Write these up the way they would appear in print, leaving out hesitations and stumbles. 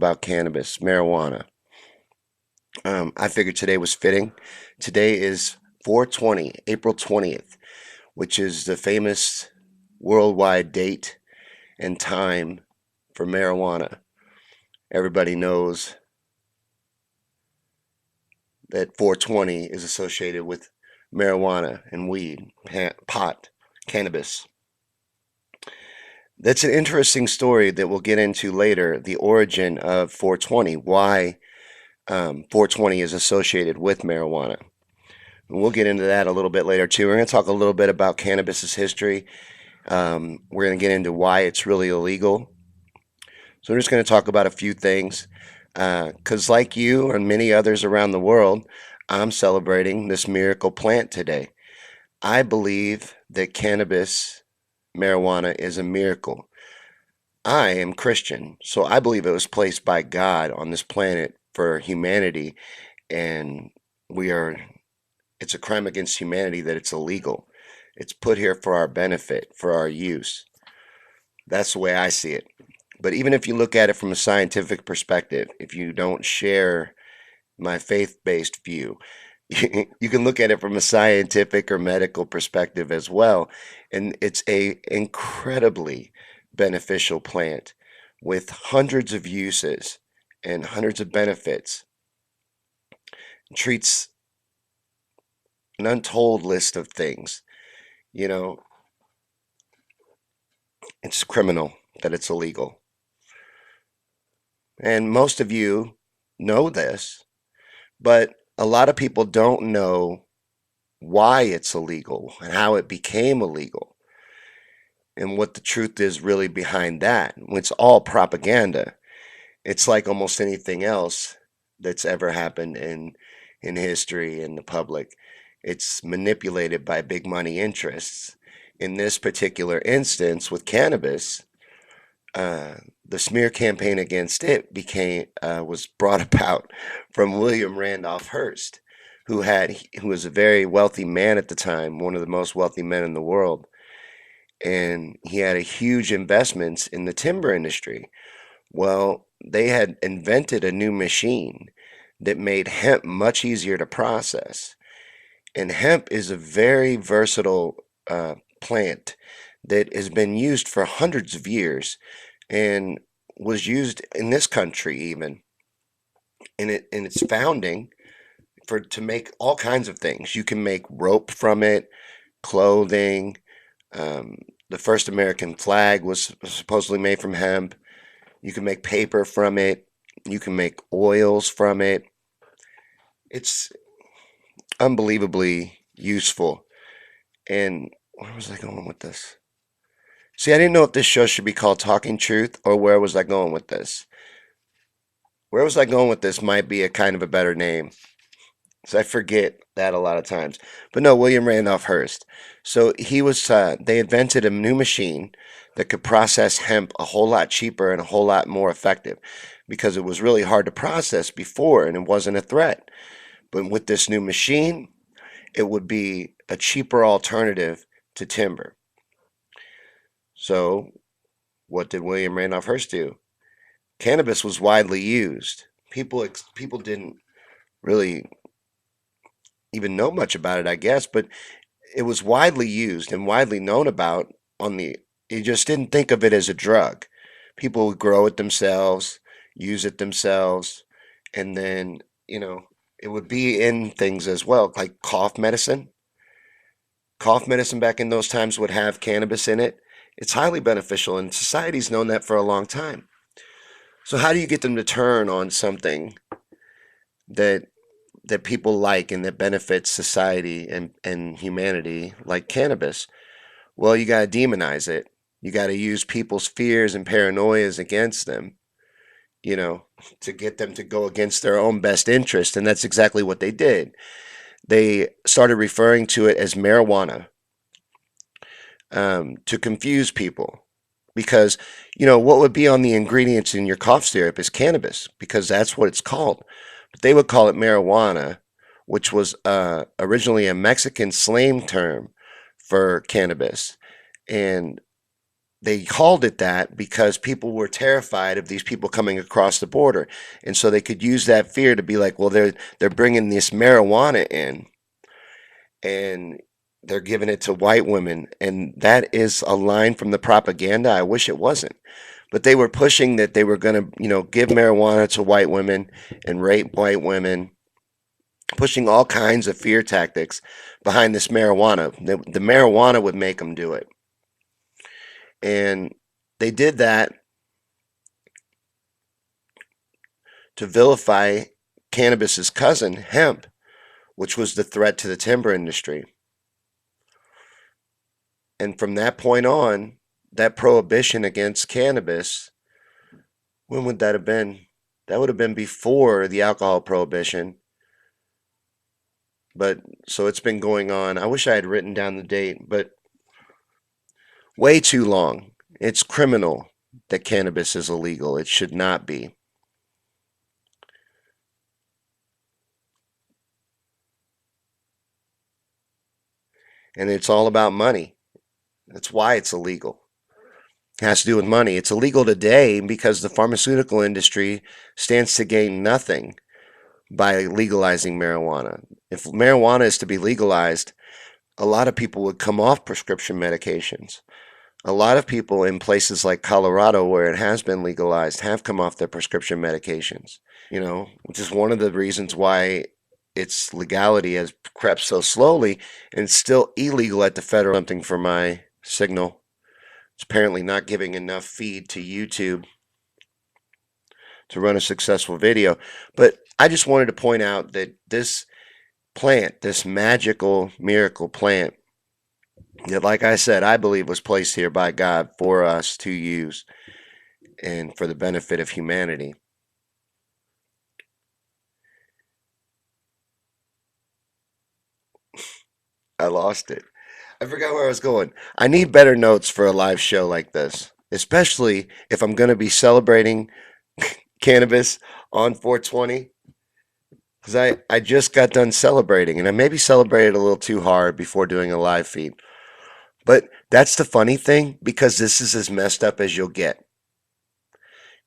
about cannabis, marijuana. I figured today was fitting. Today is 420, April 20th, which is the famous worldwide date and time for marijuana. Everybody knows that 420 is associated with marijuana and weed, pot, cannabis. That's an interesting story that we'll get into later, the origin of 420, why 420 is associated with marijuana. And we'll get into that a little bit later too. We're going to talk a little bit about cannabis's history. We're going to get into why it's really illegal. So we're just going to talk about a few things. Because, like you and many others around the world, I'm celebrating this miracle plant today. I believe that cannabis, marijuana, is a miracle. I am Christian, so I believe it was placed by God on this planet for humanity, and we are, it's a crime against humanity that it's illegal. It's put here for our benefit, for our use. That's the way I see it. But even if you look at it from a scientific perspective, if you don't share my faith-based view, you can look at it from a scientific or medical perspective as well, and it's a incredibly beneficial plant with hundreds of uses and hundreds of benefits. It treats an untold list of things. You know, it's criminal that it's illegal. And most of you know this, but a lot of people don't know why it's illegal and how it became illegal and what the truth is really behind that. It's all propaganda. It's like almost anything else that's ever happened in history in the public. It's manipulated by big money interests. In this particular instance with cannabis, uh, the smear campaign against it became was brought about from William Randolph Hearst, who was a very wealthy man at the time, one of the most wealthy men in the world, and he had a huge investments in the timber industry. Well, they had invented a new machine that made hemp much easier to process. And hemp is a very versatile plant that has been used for hundreds of years and was used in this country even in its founding for to make all kinds of things. You can make rope from it, clothing. Um, the first American flag was supposedly made from hemp. You can make paper from it. You can make oils from it. It's unbelievably useful. And where was I going with this? See, I didn't know if this show should be called Talking Truth or where was I going with this. Where was I going with this might be a kind of a better name. So I forget that a lot of times. But no, William Randolph Hearst. So they invented a new machine that could process hemp a whole lot cheaper and a whole lot more effective because it was really hard to process before and it wasn't a threat. But with this new machine, it would be a cheaper alternative to timber. So what did William Randolph Hearst do? Cannabis was widely used. People didn't really even know much about it, I guess, but it was widely used and widely known about on the you just didn't think of it as a drug. People would grow it themselves, use it themselves, and then, it would be in things as well, like cough medicine. Cough medicine back in those times would have cannabis in it. It's highly beneficial, and society's known that for a long time. So how do you get them to turn on something that people like and that benefits society and humanity like cannabis? Well, you got to demonize it. You got to use people's fears and paranoias against them, you know, to get them to go against their own best interest. And that's exactly what they did. They started referring to it as marijuana to confuse people. Because, what would be on the ingredients in your cough syrup is cannabis, because that's what it's called. But they would call it marijuana, which was originally a Mexican slang term for cannabis. And they called it that because people were terrified of these people coming across the border, and so they could use that fear to be like, well, they're bringing this marijuana in, and they're giving it to white women, and that is a line from the propaganda. I wish it wasn't, but they were pushing that they were going to, give marijuana to white women and rape white women, pushing all kinds of fear tactics behind this marijuana. The marijuana would make them do it, and they did that to vilify cannabis's cousin, hemp, which was the threat to the timber industry. And from that point on, that prohibition against cannabis, when would that have been? That would have been before the alcohol prohibition. But so it's been going on. I wish I had written down the date, but way too long. It's criminal that cannabis is illegal. It should not be. And it's all about money. That's why it's illegal. It has to do with money. It's illegal today because the pharmaceutical industry stands to gain nothing by legalizing marijuana. If marijuana is to be legalized, a lot of people would come off prescription medications. A lot of people in places like Colorado, where it has been legalized, have come off their prescription medications. Which is one of the reasons why its legality has crept so slowly and it's still illegal at the federal. Something for my signal. It's apparently not giving enough feed to YouTube to run a successful video. But I just wanted to point out that this plant, this magical miracle plant, that, like I said, I believe was placed here by God for us to use and for the benefit of humanity. I lost it. I forgot where I was going. I need better notes for a live show like this, especially if I'm going to be celebrating cannabis on 420. Because I just got done celebrating, and I maybe celebrated a little too hard before doing a live feed. But that's the funny thing, because this is as messed up as you'll get.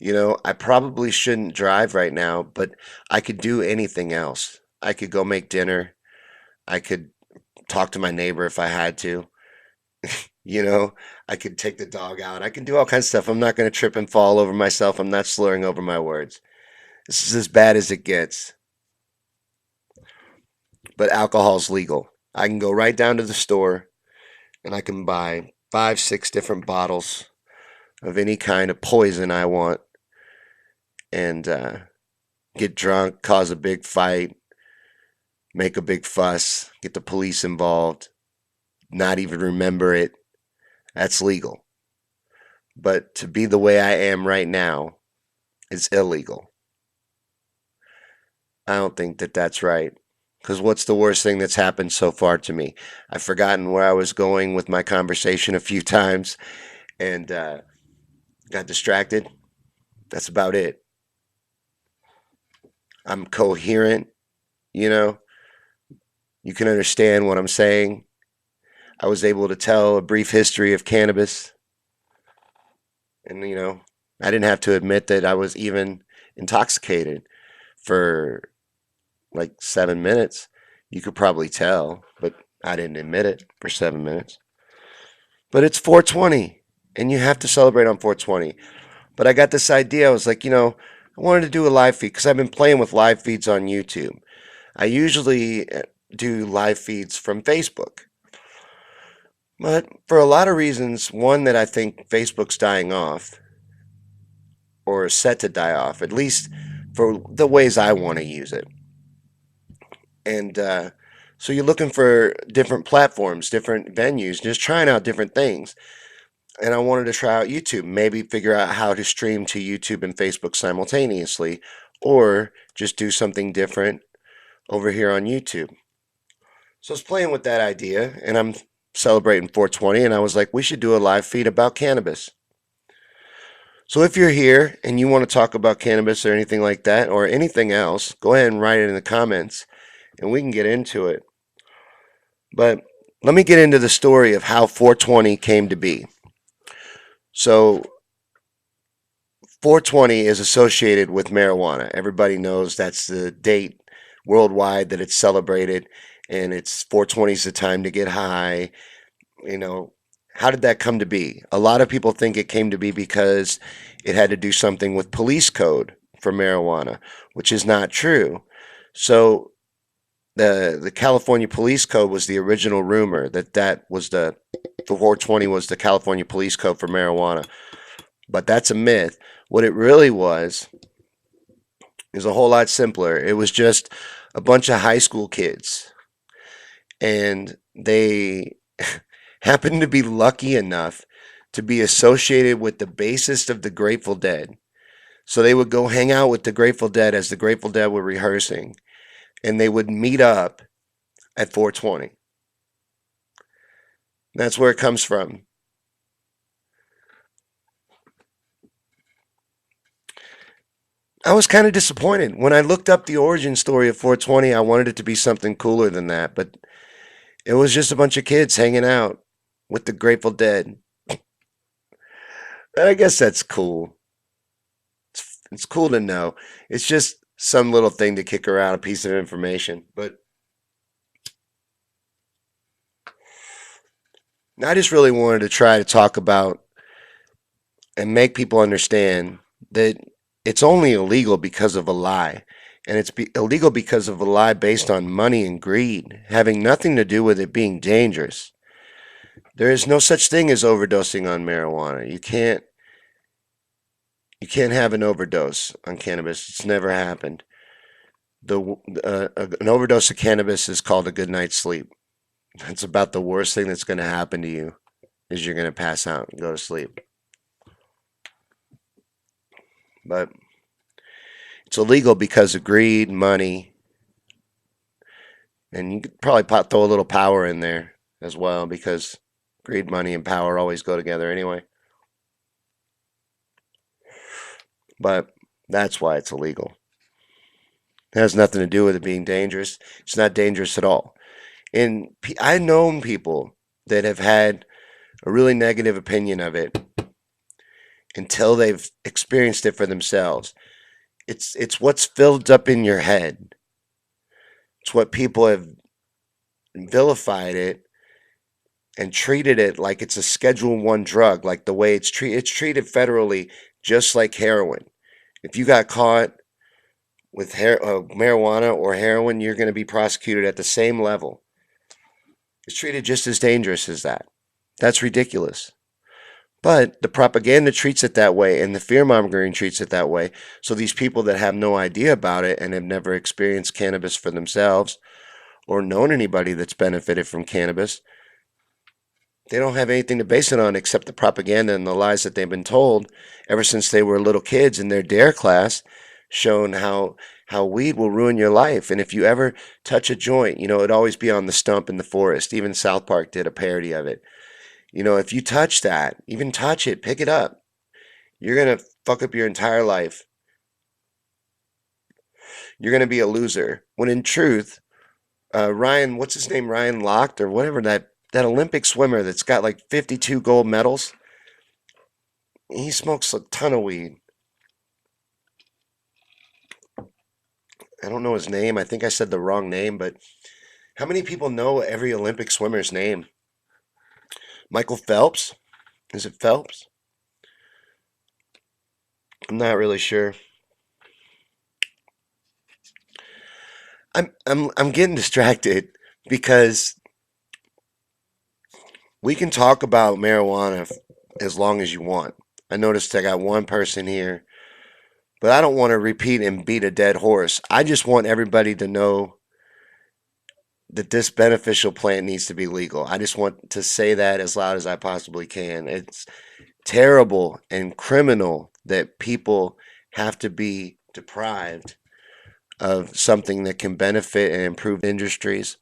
I probably shouldn't drive right now, but I could do anything else. I could go make dinner. I could talk to my neighbor if I had to. You know, I could take the dog out. I can do all kinds of stuff. I'm not going to trip and fall over myself. I'm not slurring over my words. This is as bad as it gets. But alcohol's legal. I can go right down to the store and I can buy 5, 6 different bottles of any kind of poison I want and get drunk, cause a big fight, make a big fuss, get the police involved, not even remember it. That's legal. But to be the way I am right now is illegal. I don't think that that's right. Because what's the worst thing that's happened so far to me? I've forgotten where I was going with my conversation a few times and got distracted. That's about it. I'm coherent, you know. You can understand what I'm saying. I was able to tell a brief history of cannabis. And, I didn't have to admit that I was even intoxicated for like 7 minutes. You could probably tell, but I didn't admit it for 7 minutes. But it's 420, and you have to celebrate on 420. But I got this idea. I was like, I wanted to do a live feed because I've been playing with live feeds on YouTube. I usually do live feeds from Facebook. But for a lot of reasons, one that I think Facebook's dying off, or is set to die off, at least for the ways I want to use it. And so you're looking for different platforms, different venues, just trying out different things. And I wanted to try out YouTube, maybe figure out how to stream to YouTube and Facebook simultaneously, or just do something different over here on YouTube. So I was playing with that idea, and I'm celebrating 420, and I was like, we should do a live feed about cannabis. So if you're here and you want to talk about cannabis or anything like that, or anything else, go ahead and write it in the comments, and we can get into it. But let me get into the story of how 420 came to be. So 420 is associated with marijuana. Everybody knows that's the date worldwide that it's celebrated, and it's 420 is the time to get high. You know, how did that come to be? A lot of people think it came to be because it had to do something with police code for marijuana, which is not true. So the California police code was the original rumor that that was the 420 was the California police code for marijuana, but that's a myth. What it really was is a whole lot simpler. It was just a bunch of high school kids, and they happened to be lucky enough to be associated with the bassist of the Grateful Dead. So they would go hang out with the Grateful Dead as the Grateful Dead were rehearsing, and they would meet up at 420. That's where it comes from. I was kind of disappointed. When I looked up the origin story of 420, I wanted it to be something cooler than that, but it was just a bunch of kids hanging out with the Grateful Dead. And I guess that's cool. It's cool to know. It's just some little thing to kick around, a piece of information. But I just really wanted to try to talk about and make people understand that it's only illegal because of a lie. And it's illegal because of a lie based on money and greed, having nothing to do with it being dangerous. There is no such thing as overdosing on marijuana. You can't have an overdose on cannabis. It's never happened. An overdose of cannabis is called a good night's sleep. That's about the worst thing that's going to happen to you is you're going to pass out and go to sleep. But it's illegal because of greed, money, and you could probably throw a little power in there as well because greed, money, and power always go together anyway. But that's why it's illegal. It has nothing to do with it being dangerous. It's not dangerous at all. And I've known people that have had a really negative opinion of it until they've experienced it for themselves. It's what's filled up in your head. It's what people have vilified it and treated it like it's a Schedule One drug, like the way it's treated federally, just like heroin. If you got caught with marijuana or heroin, you're going to be prosecuted at the same level. It's treated just as dangerous as that. That's ridiculous. But the propaganda treats it that way, and the fear mongering treats it that way. So these people that have no idea about it and have never experienced cannabis for themselves or known anybody that's benefited from cannabis, they don't have anything to base it on except the propaganda and the lies that they've been told ever since they were little kids in their dare class, shown how weed will ruin your life. And if you ever touch a joint, it'd always be on the stump in the forest. Even South Park did a parody of it. If you touch that, even touch it, pick it up, you're gonna fuck up your entire life. You're gonna be a loser. When in truth, Ryan, what's his name, Ryan Lochte or whatever, that Olympic swimmer that's got like 52 gold medals, he smokes a ton of weed. I don't know his name. I think I said the wrong name, but how many people know every Olympic swimmer's name? Michael Phelps? Is it Phelps? I'm not really sure. I'm getting distracted because we can talk about marijuana as long as you want. I noticed I got one person here, but I don't want to repeat and beat a dead horse. I just want everybody to know that this beneficial plant needs to be legal. I just want to say that as loud as I possibly can. It's terrible and criminal that people have to be deprived of something that can benefit and improve industries.